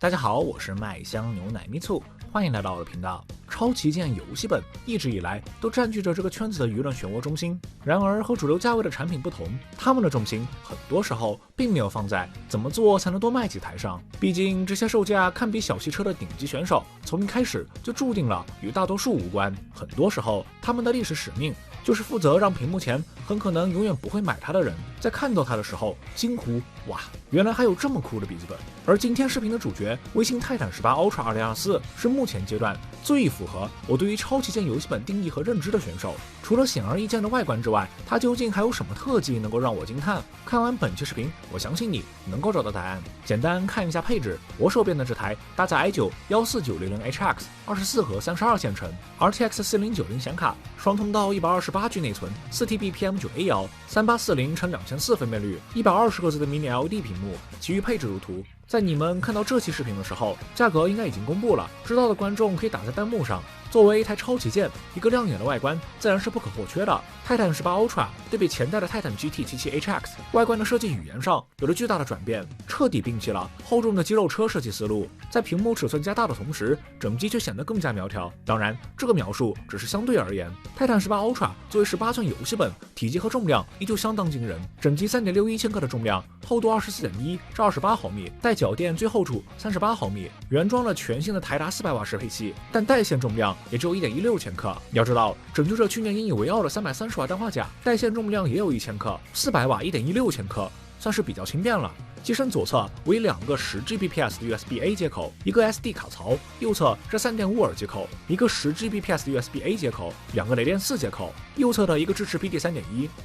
大家好，我是麦香牛奶蜜醋，欢迎来到我的频道。超旗舰游戏本一直以来都占据着这个圈子的舆论漩涡中心。然而和主流价位的产品不同，他们的重心很多时候并没有放在怎么做才能多卖几台上。毕竟这些售价堪比小汽车的顶级选手，从一开始就注定了与大多数无关。很多时候，他们的历史使命就是负责让屏幕前很可能永远不会买它的人，在看到它的时候惊呼：哇，原来还有这么酷的笔记本！而今天视频的主角微星泰坦18 Ultra 2024是目前阶段最符合我对于超旗舰游戏本定义和认知的选手。除了显而易见的外观之外，它究竟还有什么特技能够让我惊叹？看完本期视频，我相信你能够找到答案。简单看一下配置，我手边的这台搭载 i9 14900HX 24核32线程 RTX 4090显卡，双通道 128G 内存 4TB PM9A1 3840×2400分辨率120赫兹的 Mini LED 屏幕，其余配置如图。在你们看到这期视频的时候，价格应该已经公布了，知道的观众可以打在弹幕上。作为一台超旗舰，一个亮眼的外观自然是不可或缺的。泰坦18 Ultra 对比前代的泰坦 GT77HX， 外观的设计语言上有了巨大的转变，彻底摒弃了厚重的肌肉车设计思路。在屏幕尺寸加大的同时，整机却显得更加苗条。当然，这个描述只是相对而言。泰坦18 Ultra 作为18寸游戏本，体积和重量依旧相当惊人，整机3.61千克的重量，厚度24.1至28毫米，带脚垫最厚处38毫米，原装了全新的台达400瓦适配器，但带线重量也只有1.16千克。要知道，拯救者去年引以为傲的330瓦氮化钾，带线重量也有1000克，400瓦1.16千克，算是比较轻便了。机身左侧为2个10Gbps 的 USB-A 接口，一个 SD 卡槽；右侧是3.5耳接口，一个10Gbps 的 USB-A 接口，2个雷电4接口。右侧的一个支持 PD 3.1，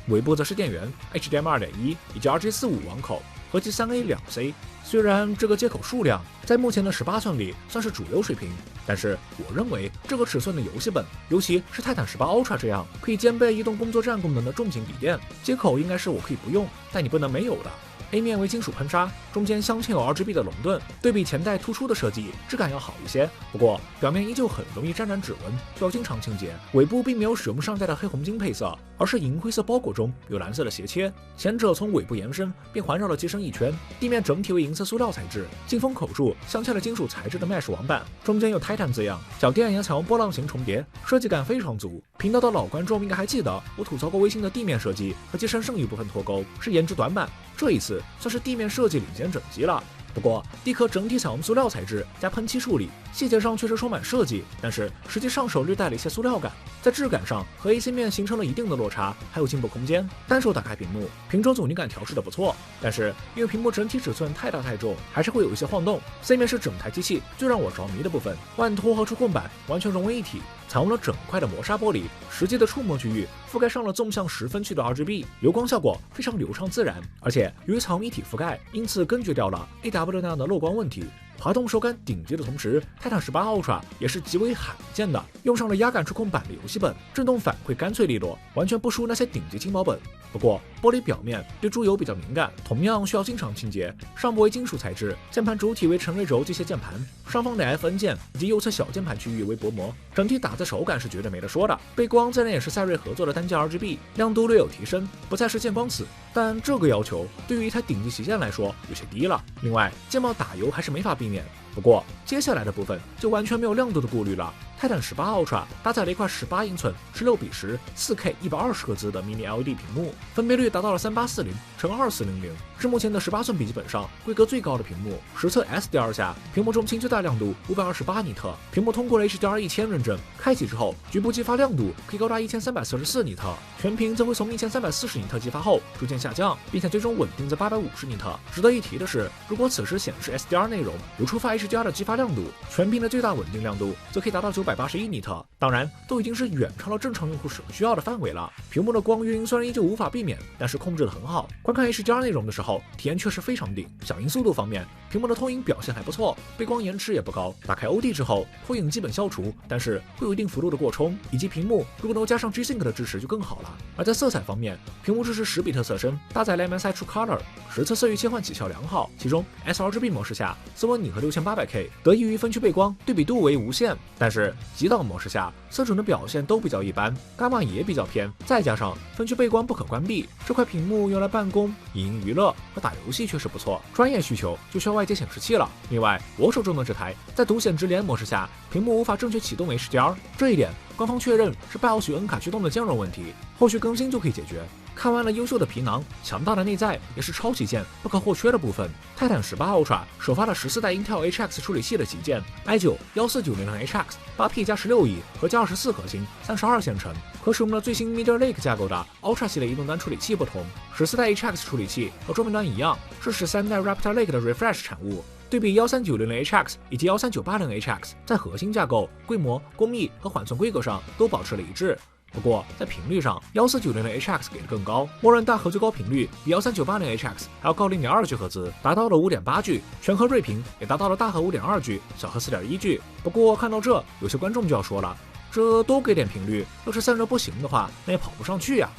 尾部则是电源 HDMI 2.1以及 RJ45 网口，合计3A 2C。虽然这个接口数量在目前的18寸里算是主流水平，但是我认为这个尺寸的游戏本，尤其是泰坦18 Ultra 这样可以兼备移动工作站功能的重型笔电，接口应该是我可以不用，但你不能没有的。A 面为金属喷砂，中间镶嵌有 RGB 的龙盾，对比前代突出的设计，质感要好一些。不过表面依旧很容易沾染指纹，需要经常清洁。尾部并没有使用上代的黑红金配色，而是银灰色包裹中有蓝色的斜切，前者从尾部延伸并环绕了机身一圈。地面整体为银色塑料材质，进风口处镶嵌了金属材质的 Mesh 网板，中间有 Titan 字样，脚垫也采用波浪形重叠，设计感非常足。频道的老观众应该还记得，我吐槽过微星的地面设计和机身剩余部分脱钩是颜值短板，这一次算是地面设计领先整机了。不过地壳整体采用塑料材质加喷漆处理，细节上确实充满设计，但是实际上手略带了一些塑料感，在质感上和 AC 面形成了一定的落差，还有进步空间。单手打开屏幕，屏中阻尼感调试的不错，但是因为屏幕整体尺寸太大太重，还是会有一些晃动。C 面是整台机器最让我着迷的部分，腕托和触控板完全融为一体，采用了整块的磨砂玻璃，实际的触摸区域覆盖上了纵向10分区的 RGB， 流光效果非常流畅自然，而且由于采用一体覆盖，因此根绝掉了 AW 那样的漏光问题。滑动手感顶级的同时，泰坦18 Ultra 也是极为罕见的用上了压感触控板的游戏本，震动反馈干脆利落，完全不输那些顶级轻薄本。不过玻璃表面对猪油比较敏感，同样需要经常清洁。上部为金属材质，键盘主体为陈瑞轴机械键盘，上方的 FN 键以及右侧小键盘区域为薄膜，整体打字手感是绝对没得说的。背光自然也是赛睿合作的单键 RGB， 亮度略有提升，不再是见光死，但这个要求对于一台顶级旗舰来说有些低了。另外键帽打油还是没法避免。不过接下来的部分就完全没有亮度的顾虑了。泰坦18 Ultra 搭载了一块18英寸16:10 4K 120赫兹的 Mini LED 屏幕，分辨率达到了3840×2400，是目前的18寸笔记本上规格最高的屏幕。实测 SDR 下，屏幕中倾最大亮度528尼特，屏幕通过了 HDR 1000认证，开启之后局部激发亮度可以高达1344尼特，全屏则会从1340尼特激发后逐渐下降，并且最终稳定在850尼特。值得一提的是，如果此时显示 SDR 内容有触发 HDR 的激发亮度，全屏的最大稳定亮度则可以达到981尼特，当然都已经是远超了正常用户所需要的范围了。屏幕的光晕虽然依旧无法避免，但是控制得很好。观看 HDR 内容的时候，体验确实非常顶。响应速度方面，屏幕的拖影表现还不错，背光延迟也不高。打开 OD 之后，拖影基本消除，但是会有一定幅度的过冲，以及屏幕如果能加上 G-Sync 的支持就更好了。而在色彩方面，屏幕支持10比特色深，搭载了 MSI True Color， 实测色域切换起效良好，其中 sRGB 模式下，色温拟和6800K， 得益于分区背光对比度为无限。但是几档模式下，色准的表现都比较一般，伽马也比较偏，再加上分区背光不可关闭，这块屏幕用来办公、影音娱乐和打游戏确实不错。专业需求就需要外接显示器了。另外，我手中的这台在独显直连模式下，屏幕无法正确启动 HDR， 这一点官方确认是 BIOS 与 N 卡驱动的兼容问题，后续更新就可以解决。看完了优秀的皮囊，强大的内在也是超旗舰不可或缺的部分。泰坦18 Ultra 首发了14代 Intel HX 处理器的旗舰 i9-14900HX 8P 加16E和加24核心32线程，和使用了最新 Meteor Lake 架构的 Ultra 系列移动端处理器不同，14代 HX 处理器和桌面端一样，是13代 Raptor Lake 的 Refresh 产物。对比13900HX 以及13980HX， 在核心架构、规模、工艺和缓存规格上都保持了一致。不过在频率上，14900HX 给的更高，默认大核最高频率比13980HX 还要高 0.2GHz， 达到了 5.8G， 全核睿频也达到了大核 5.2G， 小核 4.1G。不过看到这，有些观众就要说了，这多给点频率，要是散热不行的话，那也跑不上去呀。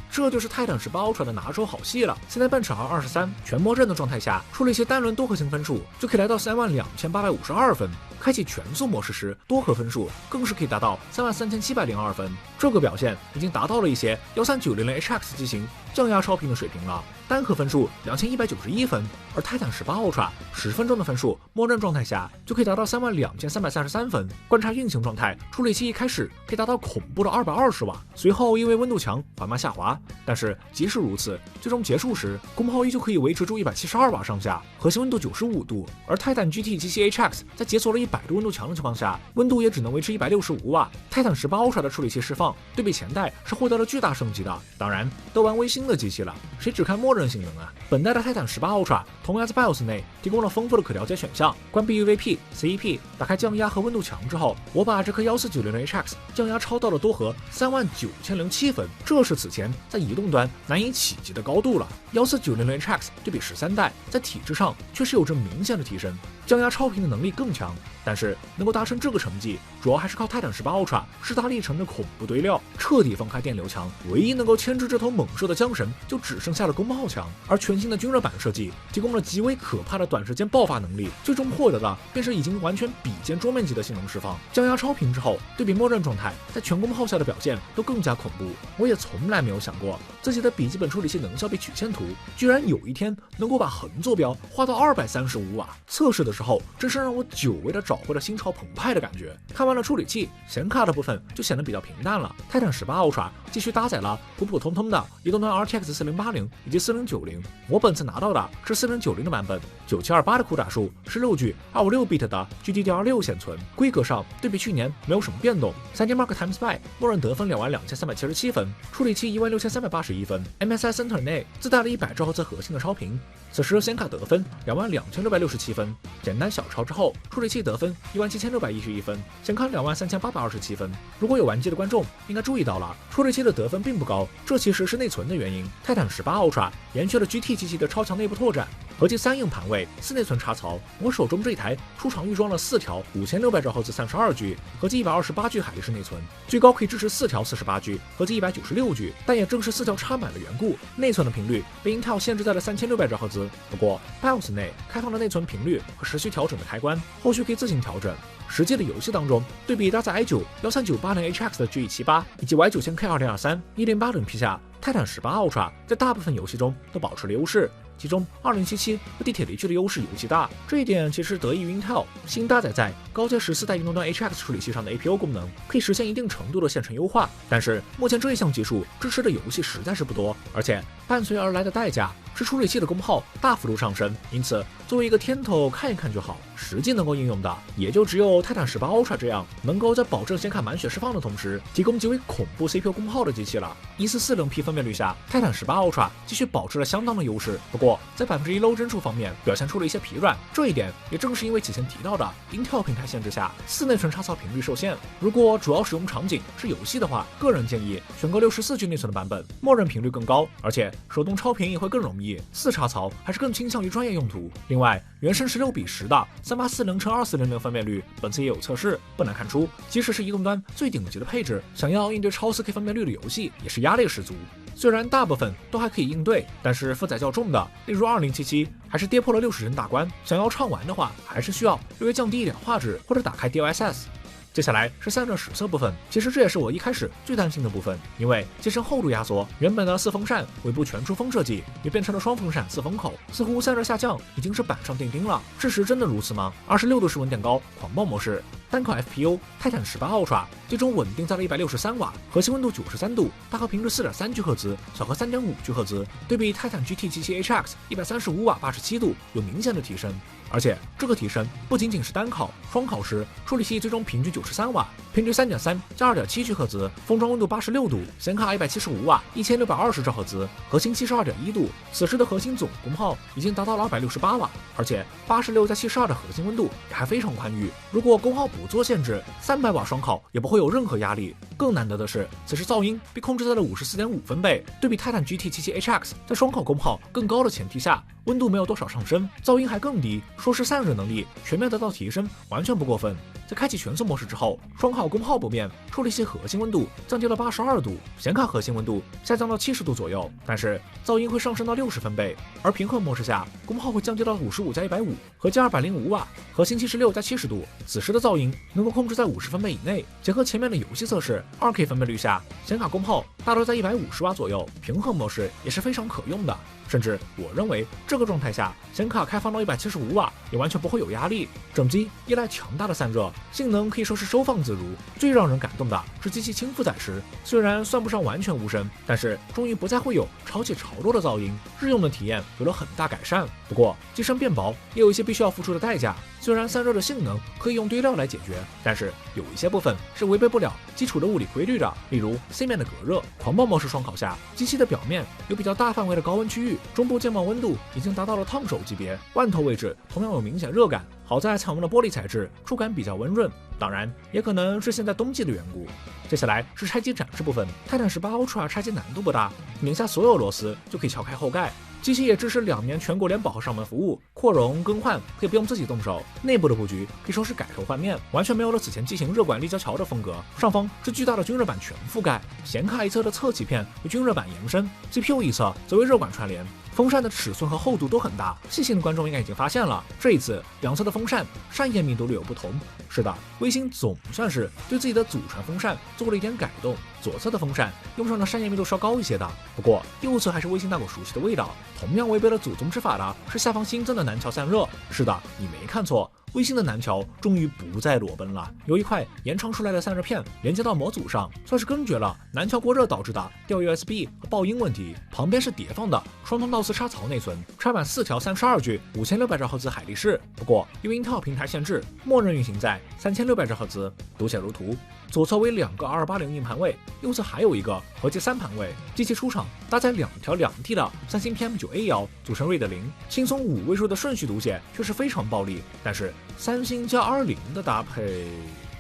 这就是泰坦18 Ultra 的拿手好戏了。现在奔驰 R23 全默认的状态下，处理器单轮多核心分数就可以来到32852分，开启全速模式时，多核分数更是可以达到33702分。这个表现已经达到了一些13900HX 机型降压超频的水平了。单核分数2191分，而泰坦18 Ultra 10分钟的分数，默认状态下就可以达到32333分。观察运行状态，处理器一开始可以达到恐怖的220瓦，随后因为温度强缓慢下滑，但是即使如此，最终结束时功耗依旧可以维持住172瓦上下，核心温度95度。而泰坦 GT GC HX 在解锁了100度温度强的情况下，温度也只能维持165瓦。泰坦18 Ultra 的处理器释放对比前代是获得了巨大升级的。当然，都玩微星的机器了，谁只看默认性能啊？本代的泰坦18 Ultra 同样在 BIOS 内提供了丰富的可调节选项，关闭 UVP、CEP， 打开降压和温度强之后，我把这颗14900HX 降压超到了多核39007分，这是此前在移动端难以企及的高度了。14900HX 对比13代，在体质上确实有着明显的提升，降压超频的能力更强。但是能够达成这个成绩，主要还是靠泰坦18 Ultra 势大力沉的恐怖堆料，彻底放开电流墙。唯一能够牵制这头猛兽的缰绳，就只剩下了功耗墙。而全新的均热板设计提供了极为可怕的短时间爆发能力，最终获得的便是已经完全比肩桌面级的性能释放。降压超频之后，对比默认状态，在全功耗下的表现都更加恐怖。我也从来没有想过自己的笔记本处理器能效比曲线图居然有一天能够把横坐标画到235瓦。测试的时候，真是让我久违的找回了心潮澎湃的感觉。看完了处理器，显卡的部分就显得比较平淡了。泰坦18 Ultra 继续搭载了普普通通的移动端 RTX 4080以及4090，我本次拿到的是4090的版本，9728的酷打数，16G 256bit 的 GDDR6 显存。规格上对比去年没有什么变动。3D Mark Time Spy 默认得分22377分，处理器16381分。MSI Center 内自带了100兆赫核心的超频，此时显卡得分22667分。简单小超之后，处理器得分17611分，显卡23827分。如果有玩机的观众应该注意到了，处理器的得分并不高，这其实是内存的原因。泰坦18 Ultra 延续了 GT 机器的超强内部拓展，合计3硬盘位，4内存插槽。我手中这一台出厂预装了4条5600兆赫兹 32G， 合计128G 海力士内存，最高可以支持4条 48G， 合计196G。但也正是4条插满了缘故，内存的频率被 Intel 限制在了3600兆赫兹。不过 BIOS 内开放了内存频率和时序调整的开关，后续可以自行调整。实际的游戏当中，对比搭载 i9-13980HX 的 GE78 以及 Y9000K2023 1080P 下，泰坦18 Ultra 在大部分游戏中都保持了优势，其中2077和地铁离去的优势尤其大。这一点其实得益于 Intel 新搭载在高阶14代移动端 HX 处理器上的 APU 功能，可以实现一定程度的线程优化。但是目前这一项技术支持的游戏实在是不多，而且伴随而来的代价是处理器的功耗大幅度上升，因此作为一个天头看一看就好，实际能够应用的也就只有泰坦18 Ultra 这样能够在保证显卡满血释放的同时提供极为恐怖 CPU 功耗的机器了。1440P 分辨率下，泰坦18 Ultra 继续保持了相当的优势，不过在1%low 帧数方面表现出了一些疲软，这一点也正是因为此前提到的 Intel 平台限制下4内存插槽频率受限。如果主要使用场景是游戏的话，个人建议选购64G 内存的版本，默认频率更高，而且手动超频也会更容易，4插槽还是更倾向于专业用途。另外，原生16:10的3840×2400分辨率本次也有测试，不难看出，即使是移动端最顶级的配置，想要应对超 4K 分辨率的游戏也是压力十足。虽然大部分都还可以应对，但是负载较重的，例如2077，还是跌破了60帧大关，想要畅玩的话，还是需要略微降低一点画质或者打开 DLSS。接下来是散热史册部分，其实这也是我一开始最担心的部分，因为机身厚度压缩，原本的4风扇尾部全出风设计也变成了双风扇4风口，似乎散热下降已经是板上钉钉了。事实真的如此吗？26度室温垫高狂暴模式，单口 FPU 泰坦18 Ultra 最终稳定在了163瓦，核心温度93度，大核频率4.3 GHz，小核3.5 GHz，对比泰坦 GT77 HX 135瓦87度有明显的提升。而且这个提升不仅仅是单烤，双烤时处理器最终平均93瓦，频率3.3加2.7 GHz，封装温度86度，显卡175瓦，1620兆赫兹，核心72.1度。此时的核心总功耗已经达到了268瓦，而且86加72的核心温度也还非常宽裕。如果功耗不做限制，300瓦双烤也不会有任何压力。更难得的是，此时噪音被控制在了54.5分贝，对比泰坦 GT77 HX 在双烤功耗更高的前提下，温度没有多少上升，噪音还更低，说是散热能力全面得到提升，完全不过分。在开启全速模式之后，双烤功耗不变，处理器核心温度降低了82度，显卡核心温度下降到70度左右，但是噪音会上升到60分贝。而平衡模式下，功耗会降低到55加150，合计205瓦，核心76加70度。此时的噪音能够控制在50分贝以内，结合前面的游戏测试，2K 分贝率下，显卡功耗大多在150瓦左右，平衡模式也是非常可用的。甚至我认为这个状态下，显卡开放到175瓦也完全不会有压力。整机依赖强大的散热，性能可以说是收放自如。最让人感动的是机器轻负载时，虽然算不上完全无声，但是终于不再会有潮起潮落的噪音，日用的体验有了很大改善。不过机身变薄也有一些必须要付出的代价，虽然散热的性能可以用堆料来解决，但是有一些部分是违背不了基础的物理规律的，例如 C 面的隔热。狂暴模式双烤下，机器的表面有比较大范围的高温区域，中部键帽温度已经达到了烫手级别，腕头位置同样有明显热感。好在采用的玻璃材质，触感比较温润，当然也可能是现在冬季的缘故。接下来是拆机展示部分，泰坦18 Ultra 拆机难度不大，拧下所有螺丝就可以撬开后盖。机器也支持2年全国联保和上门服务，扩容更换可以不用自己动手。内部的布局可以说是改头换面，完全没有了此前机型热管立交桥的风格。上方是巨大的均热板全覆盖，显卡一侧的侧鳍片为均热板延伸， CPU 一侧则为热管串联。风扇的尺寸和厚度都很大，细心的观众应该已经发现了，这一次两侧的风扇扇叶密度略有不同。是的，微星总算是对自己的祖传风扇做了一点改动，左侧的风扇用上的扇叶密度稍高一些的，不过右侧还是微星大狗熟悉的味道。同样违背了祖宗之法的是下方新增的南桥散热。是的，你没看错，微星的南桥终于不再裸奔了，有一块延长出来的散热片连接到模组上，算是根绝了南桥过热导致的掉 USB 和爆音问题。旁边是叠放的双通道4插槽内存，插满4条32G 5600兆赫兹海力士，不过因为 Intel 平台限制，默认运行在3600兆赫兹。读写如图，左侧为2个2280硬盘位，右侧还有一个，合计3盘位。机器出厂搭载2条2T 的三星 PM9A1 组成 RAID 0，轻松5位数的顺序读写确实非常暴力，但是三星加20的搭配，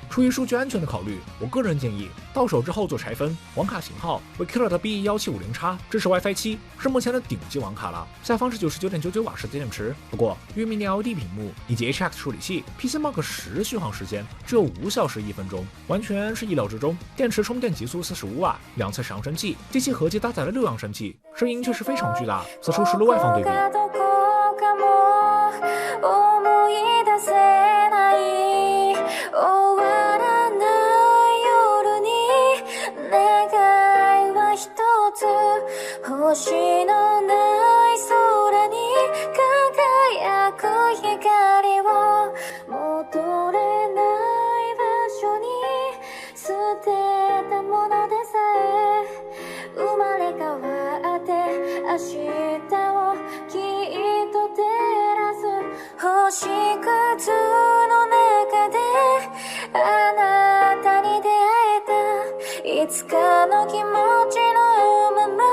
出于数据安全的考虑，我个人建议到手之后做拆分。网卡型号为 Killer 的 B1750X， 支持 WiFi 7，是目前的顶级网卡了。下方是99.99瓦时的电池，不过因为 Mini LED 屏幕以及 HX 处理器 ，PCMark 10续航时间只有5小时1分钟，完全是意料之中。电池充电极速45瓦，两侧是扬声器，机器合计搭载了6扬声器，声音确实非常巨大。此处是路外放对比。星のない空に輝く光を戻れない場所に捨てたものでさえ生まれ変わって明日をきっと照らす星屑の中であなたに出会えたいつかの気持ちのまま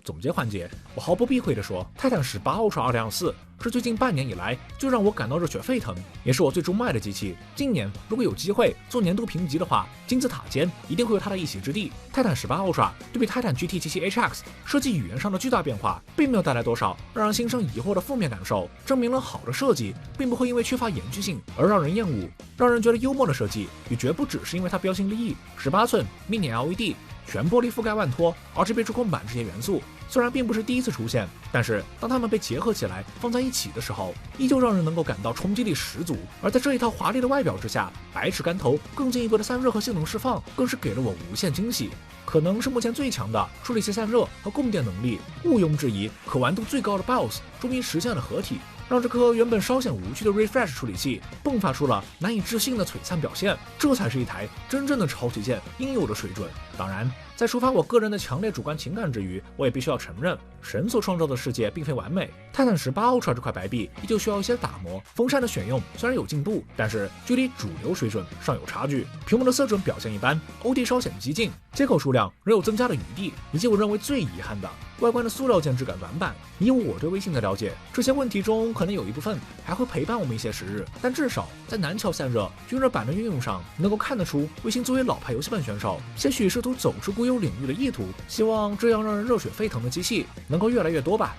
总结环节，我毫不避讳地说，泰坦18 Ultra 2.4是最近半年以来最让我感到热血沸腾，也是我最钟爱的机器。今年如果有机会做年度评级的话，金字塔尖一定会有它的一席之地。泰坦18 Ultra 对比泰坦 GT77 HX 设计语言上的巨大变化，并没有带来多少让人心生疑惑的负面感受，证明了好的设计并不会因为缺乏延续性而让人厌恶。让人觉得幽默的设计也绝不只是因为它标新立异，18寸 Mini LED。全玻璃覆盖万托 RGB 触控板这些元素虽然并不是第一次出现，但是当它们被结合起来放在一起的时候，依旧让人能够感到冲击力十足。而在这一套华丽的外表之下，百尺竿头更进一步的散热和性能释放，更是给了我无限惊喜。可能是目前最强的处理器散热和供电能力，毋庸置疑，可玩度最高的 BIOS 终于实现了合体，让这颗原本稍显无趣的 Refresh 处理器迸发出了难以置信的璀璨表现。这才是一台真正的超旗舰应有的水准。当然，在抒发我个人的强烈主观情感之余，我也必须要承认，神所创造的世界并非完美。泰坦18 Ultra 这块白壁依旧需要一些打磨，风扇的选用虽然有进步，但是距离主流水准尚有差距。屏幕的色准表现一般 ，OD 稍显激进，接口数量仍有增加的余地，以及我认为最遗憾的外观的塑料件质感短板。以我对微信的了解，这些问题中可能有一部分还会陪伴我们一些时日，但至少在难调散热、均热板的运用上，能够看得出微信作为老牌游戏本选手，些许试图走出固有领域的意图。希望这样让人热血沸腾的机器能够越来越多吧。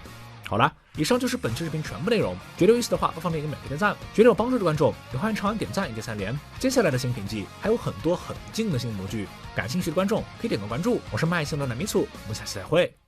好了，以上就是本期视频全部内容。觉得有意思的话，不妨点个美丽的赞。觉得有帮助的观众，也欢迎长按点赞以及3连。接下来的新评季还有很多很劲的新模具，感兴趣的观众可以点个关注。我是麦性的奶咪醋，我们下期再会。